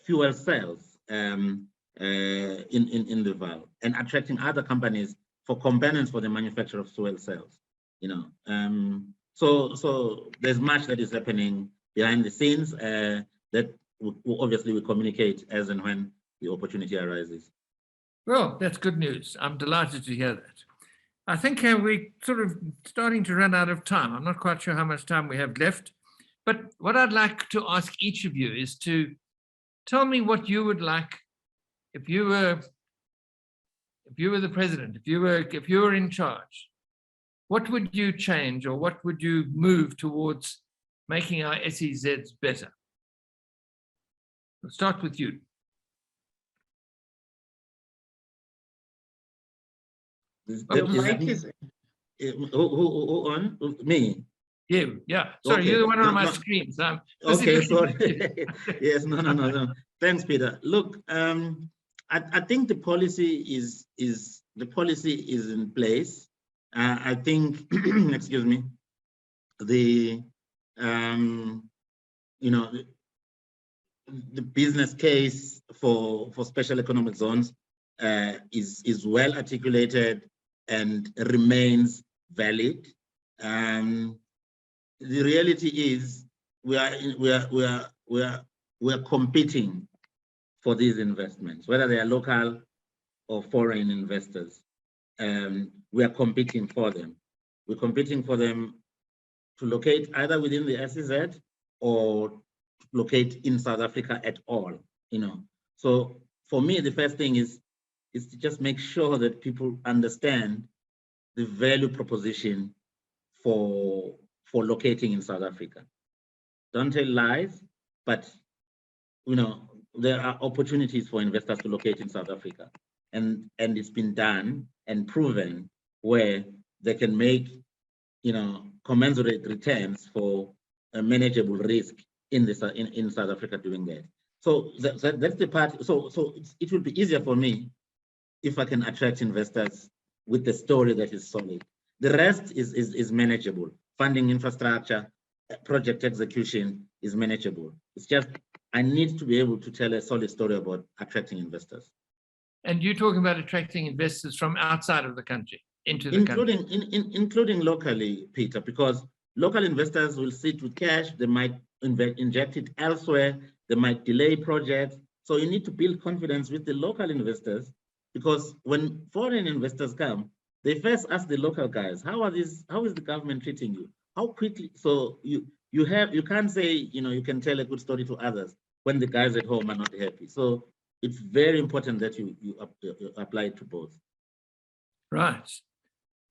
fuel cells in the Vaal, and attracting other companies for components for the manufacture of fuel cells. So there's much that is happening behind the scenes that obviously we communicate as and when the opportunity arises. Well, that's good news. I'm delighted to hear that. I think we're sort of starting to run out of time. I'm not quite sure how much time we have left, but what I'd like to ask each of you is to tell me what you would like if you were the president, if you were in charge. what would you change or what would you move towards making our SEZs better? We'll start with you. The mic is. Who on? Me? You, yeah. Sorry, Okay. you're the one on No, my no. screen. So Okay, sorry. Yes, no. Thanks, Peter. Look, I think the policy is in place. I think, excuse me, the the business case for special economic zones is well articulated and remains valid. The reality is we are competing for these investments, whether they are local or foreign investors. We are competing for them. We're competing for them to locate either within the SEZ or locate in South Africa at all. So for me, the first thing is to just make sure that people understand the value proposition for locating in South Africa. Don't tell lies, but there are opportunities for investors to locate in South Africa, and it's been done and proven where they can make commensurate returns for a manageable risk in South Africa doing that. So that's the part. So it will be easier for me if I can attract investors with a story that is solid. The rest is manageable. Funding infrastructure, project execution is manageable. It's just I need to be able to tell a solid story about attracting investors. And you're talking about attracting investors from outside of the country into the country, including locally, Peter, because local investors will sit with cash. They might inject it elsewhere. They might delay projects. So you need to build confidence with the local investors, because when foreign investors come, they first ask the local guys, how is the government treating you? How quickly? So you can't say, you can tell a good story to others when the guys at home are not happy. So it's very important that you apply it to both. Right.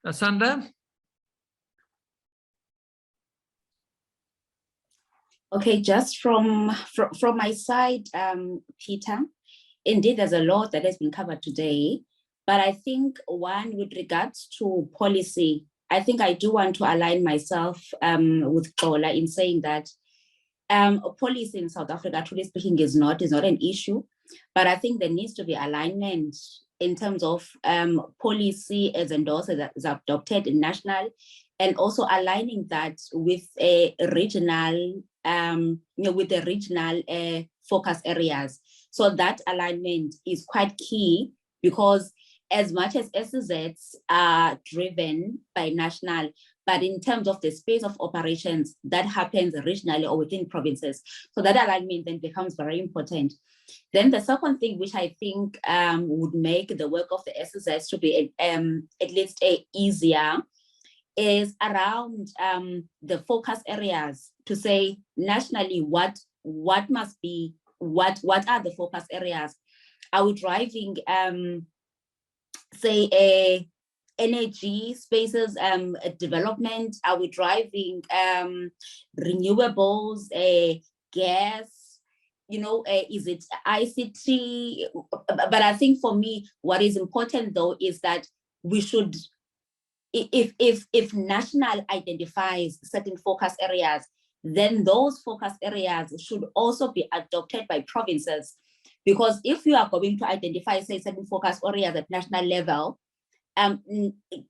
Asanda? Okay, just from my side, Peter, indeed, there's a lot that has been covered today, but I think one with regards to policy, I think I do want to align myself with Kola in saying that policy in South Africa, truly speaking, is not an issue, but I think there needs to be alignment in terms of policy as endorsed, as adopted in national, and also aligning that with a regional, with the regional focus areas. So that alignment is quite key, because as much as SEZs are driven by national, but in terms of the space of operations, that happens regionally or within provinces. So that alignment then becomes very important. Then the second thing, which I think would make the work of the SEZs to be at least easier, is around the focus areas, to say nationally what must be, what are the focus areas? Are we driving say energy spaces development? Are we driving renewables, gas? Is it ICT? But I think for me, what is important though is that we should, if national identifies certain focus areas, then those focus areas should also be adopted by provinces. Because if you are going to identify, say, certain focus areas at national level,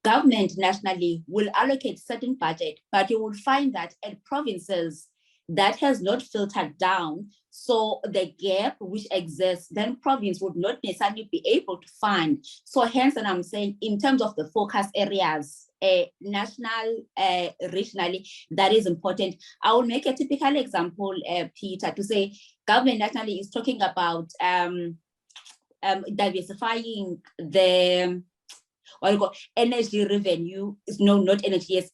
government nationally will allocate certain budget, but you will find that at provinces, that has not filtered down. So the gap which exists, then province would not necessarily be able to fund. So hence, and I'm saying in terms of the focus areas, national, regionally, that is important. I will make a typical example, Peter, to say government nationally is talking about diversifying the energy revenue. No, not energy, yes,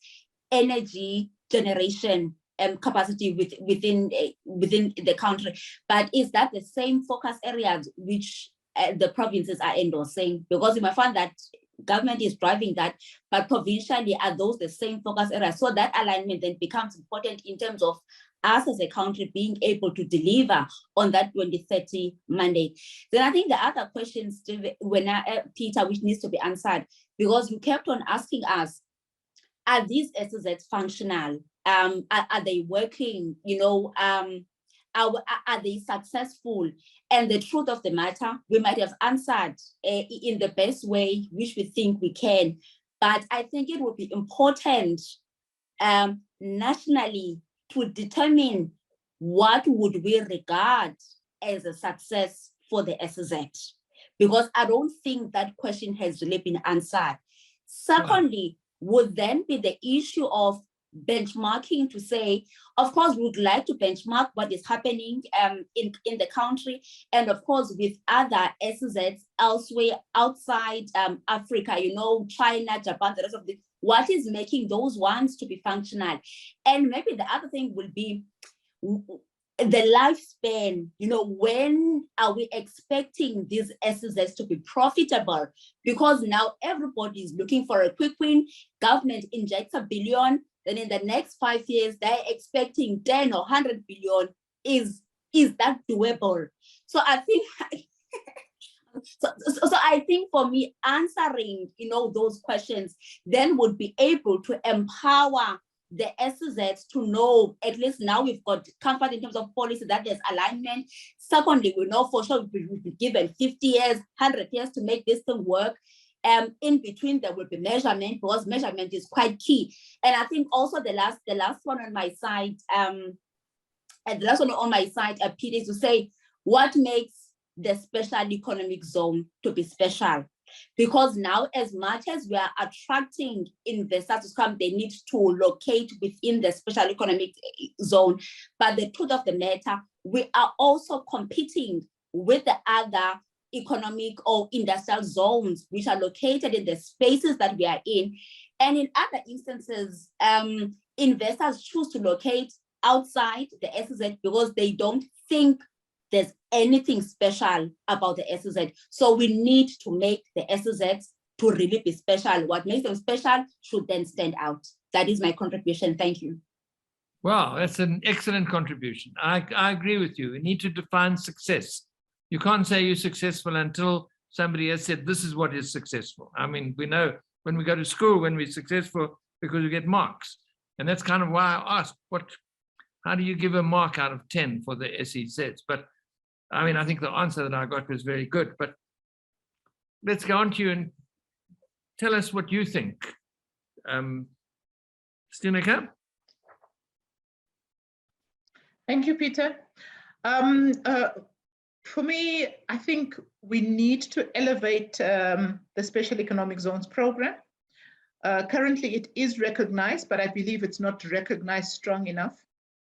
energy generation capacity within the country. But is that the same focus areas which the provinces are endorsing? Because you might find that government is driving that, but provincially are those the same focus areas? So that alignment then becomes important in terms of us as a country being able to deliver on that 2030 mandate. Then I think the other question, Peter, which needs to be answered, because you kept on asking us, are these SEZs functional? Are they working? You know, are they successful? And the truth of the matter, we might have answered in the best way, which we think we can. But I think it would be important nationally to determine what would we regard as a success for the SEZ, because I don't think that question has really been answered. Secondly, would then be the issue of benchmarking, to say, of course, we would like to benchmark what is happening in the country, and of course with other SEZs elsewhere outside Africa, you know, China, Japan, the rest of the, what is making those ones to be functional? And maybe the other thing will be the lifespan, you know, when are we expecting these SEZs to be profitable? Because now everybody is looking for a quick win. Government injects $1 billion, then in the next 5 years, they're expecting 10 or 100 billion. Is that doable? So I think, so I think for me, answering, you know, those questions then would be able to empower the SEZs to know, at least now we've got comfort in terms of policy that there's alignment. Secondly, we know for sure we'll be given 50 years, 100 years to make this thing work. In between there will be measurement, because measurement is quite key. And I think also the last one on my side, Peter, is to say what makes the special economic zone to be special. Because now, as much as we are attracting investors to come, they need to locate within the special economic zone. But the truth of the matter, we are also competing with the other economic or industrial zones which are located in the spaces that we are in. And in other instances, investors choose to locate outside the SEZ because they don't think there's anything special about the SEZ. So we need to make the SEZs to really be special. What makes them special should then stand out. That is my contribution. Thank you. Wow, that's an excellent contribution. I agree with you. We need to define success. You can't say you're successful until somebody has said this is what is successful. I mean, we know when we go to school, when we're successful, because we get marks. And that's kind of why I asked, how do you give a mark out of 10 for the SEZs? But I mean, I think the answer that I got was very good. But let's go on to you and tell us what you think. Stineke? Thank you, Peter. For me, I think we need to elevate the Special Economic Zones program. Currently, it is recognized, but I believe it's not recognized strong enough.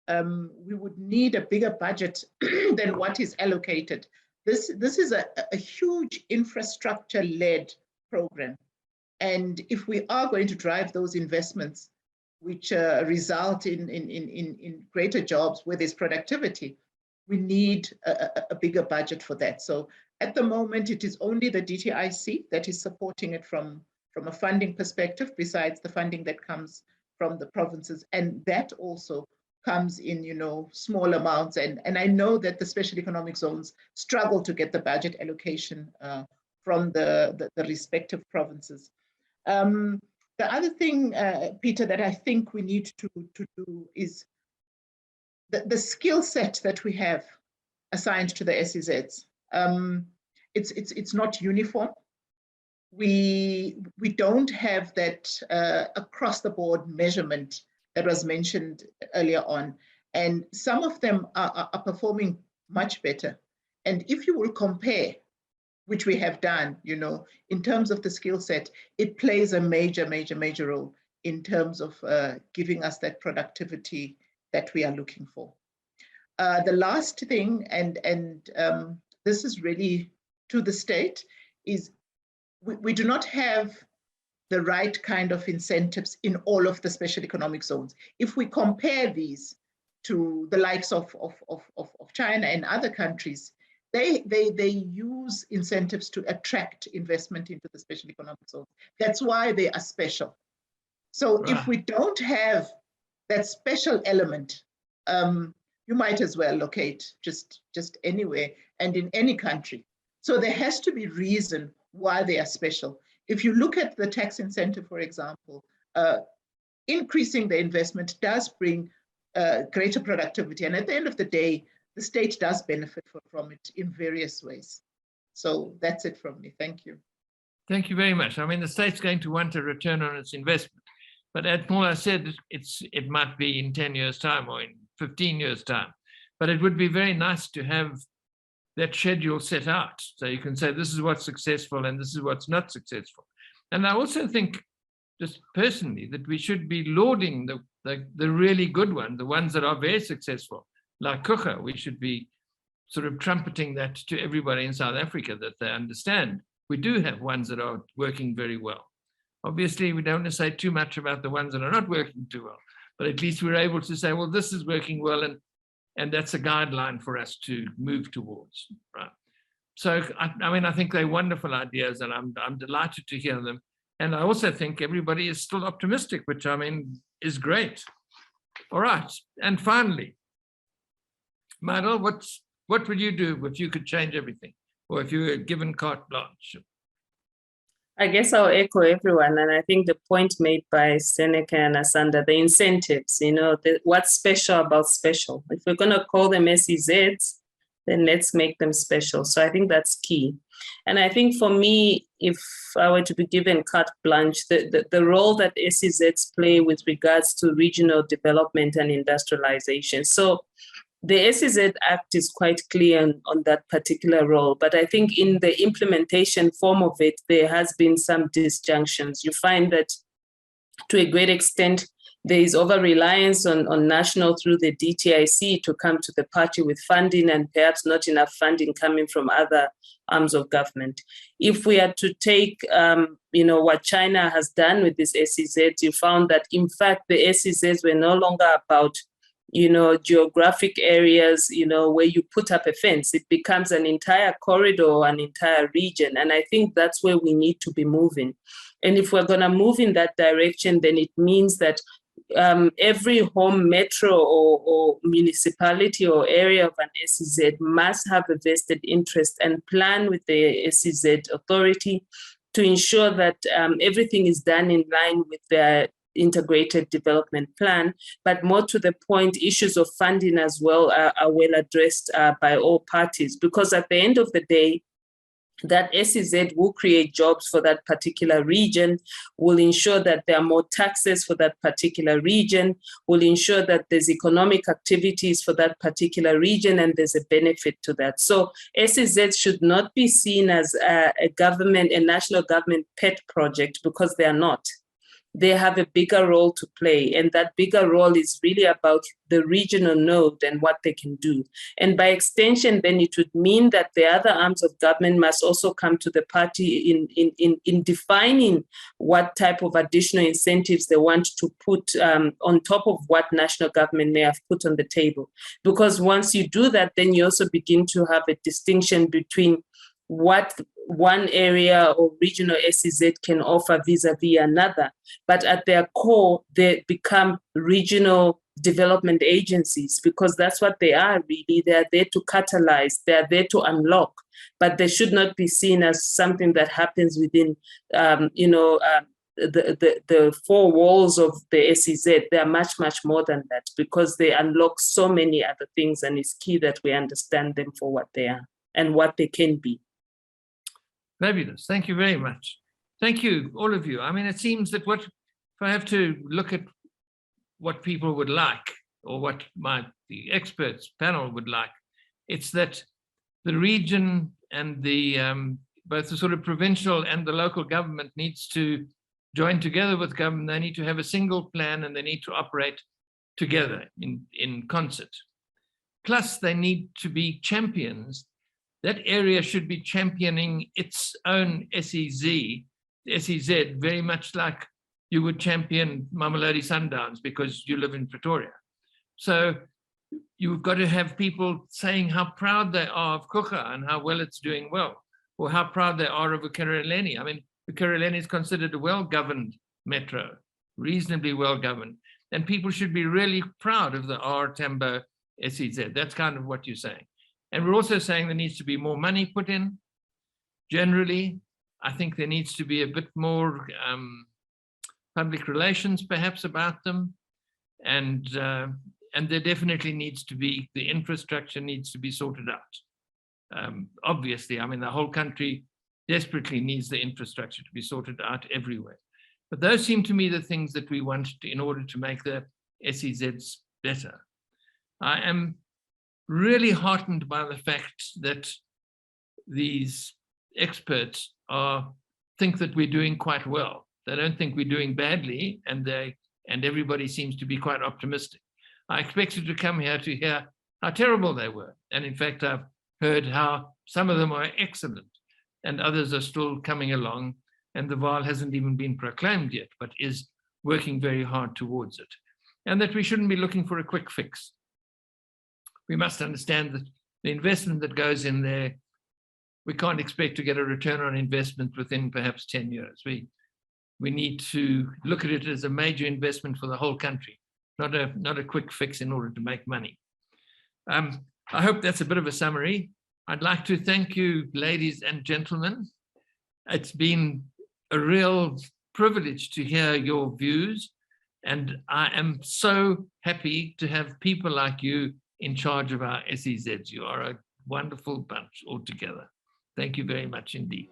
We would need a bigger budget than what is allocated. This is a huge infrastructure-led program. And if we are going to drive those investments, which result in greater jobs where there's productivity, we need a bigger budget for that. So at the moment, it is only the DTIC that is supporting it from a funding perspective, besides the funding that comes from the provinces. And that also comes in, you know, small amounts. And I know that the special economic zones struggle to get the budget allocation from the respective provinces. The other thing, Peter, that I think we need to do is the skill set that we have assigned to the SEZs. It's not uniform. We don't have that across the board measurement that was mentioned earlier on. And some of them are performing much better. And if you will compare, which we have done, you know, in terms of the skill set, it plays a major role in terms of giving us that productivity that we are looking for. The last thing, and this is really to the state, is we do not have the right kind of incentives in all of the special economic zones. If we compare these to the likes of China and other countries, they use incentives to attract investment into the special economic zones. That's why they are special. So if we don't have that special element, you might as well locate just anywhere and in any country. So there has to be reason why they are special. If you look at the tax incentive, for example, increasing the investment does bring greater productivity. And at the end of the day, the state does benefit from it in various ways. So that's it from me. Thank you. Thank you very much. I mean, the state's going to want a return on its investment. But as Paula said, it might be in 10 years' time or in 15 years' time. But it would be very nice to have that schedule set out. So you can say, this is what's successful and this is what's not successful. And I also think, just personally, that we should be lauding the really good ones, the ones that are very successful, like Kucha. We should be sort of trumpeting that to everybody in South Africa, that they understand we do have ones that are working very well. Obviously, we don't want to say too much about the ones that are not working too well, but at least we're able to say, well, this is working well, and that's a guideline for us to move towards, right? So, I mean, I think they're wonderful ideas, and I'm delighted to hear them. And I also think everybody is still optimistic, which, I mean, is great. All right, and finally, Madel, what would you do if you could change everything, or if you were given carte blanche? I guess I'll echo everyone, and I think the point made by Seneca and Asanda, the incentives, what's special about special? If we're going to call them SEZs, then let's make them special. So I think that's key. And I think for me, if I were to be given carte blanche, the role that SEZs play with regards to regional development and industrialization. So the SEZ Act is quite clear on that particular role, but I think in the implementation form of it, there has been some disjunctions. You find that to a great extent, there is over-reliance on national through the DTIC to come to the party with funding, and perhaps not enough funding coming from other arms of government. If we are to take what China has done with this SEZ, you found that in fact the SEZs were no longer about geographic areas, where you put up a fence. It becomes an entire corridor, an entire region. And I think that's where we need to be moving. And if we're going to move in that direction, then it means that every home metro or municipality or area of an SEZ must have a vested interest and plan with the SEZ authority to ensure that everything is done in line with their integrated development plan, but more to the point, issues of funding as well are well addressed by all parties, because at the end of the day, that SEZ will create jobs for that particular region, will ensure that there are more taxes for that particular region, will ensure that there's economic activities for that particular region, and there's a benefit to that. So SEZ should not be seen as a national government pet project, because they are not. They have a bigger role to play, and that bigger role is really about the regional node and what they can do. And by extension, then it would mean that the other arms of government must also come to the party in defining what type of additional incentives they want to put on top of what national government may have put on the table. Because once you do that, then you also begin to have a distinction between what one area or regional SEZ can offer vis-a-vis another. But at their core, they become regional development agencies, because that's what they are really. They are there to catalyze, they are there to unlock, but they should not be seen as something that happens within the four walls of the SEZ. They are much, much more than that, because they unlock so many other things, and it's key that we understand them for what they are and what they can be. Fabulous. Thank you very much. Thank you, all of you. I mean, it seems that if I have to look at what people would like, or what the experts panel would like, it's that the region and both the sort of provincial and the local government needs to join together with government. They need to have a single plan, and they need to operate together in concert. Plus, they need to be champions. That area should be championing its own SEZ, very much like you would champion Mamelodi Sundowns because you live in Pretoria. So you've got to have people saying how proud they are of Kucha and how well it's doing well, or how proud they are of Ekurhuleni. I mean, Ekurhuleni is considered a well-governed metro, reasonably well-governed, and people should be really proud of the R Tambo SEZ. That's kind of what you're saying. And we're also saying there needs to be more money put in. Generally, I think there needs to be a bit more public relations perhaps about them. And there definitely needs to be, the infrastructure needs to be sorted out. Obviously, I mean, the whole country desperately needs the infrastructure to be sorted out everywhere. But those seem to me the things that we want in order to make the SEZs better. I am really heartened by the fact that these experts think that we're doing quite well. They don't think we're doing badly, and everybody seems to be quite optimistic. I expected to come here to hear how terrible they were. And in fact, I've heard how some of them are excellent and others are still coming along, and the VAL hasn't even been proclaimed yet, but is working very hard towards it. And that we shouldn't be looking for a quick fix. We must understand that the investment that goes in there, we can't expect to get a return on investment within perhaps 10 years. We need to look at it as a major investment for the whole country, not a quick fix in order to make money. I hope that's a bit of a summary. I'd like to thank you, ladies and gentlemen. It's been a real privilege to hear your views, and I am so happy to have people like you in charge of our SEZs. You are a wonderful bunch altogether. Thank you very much indeed.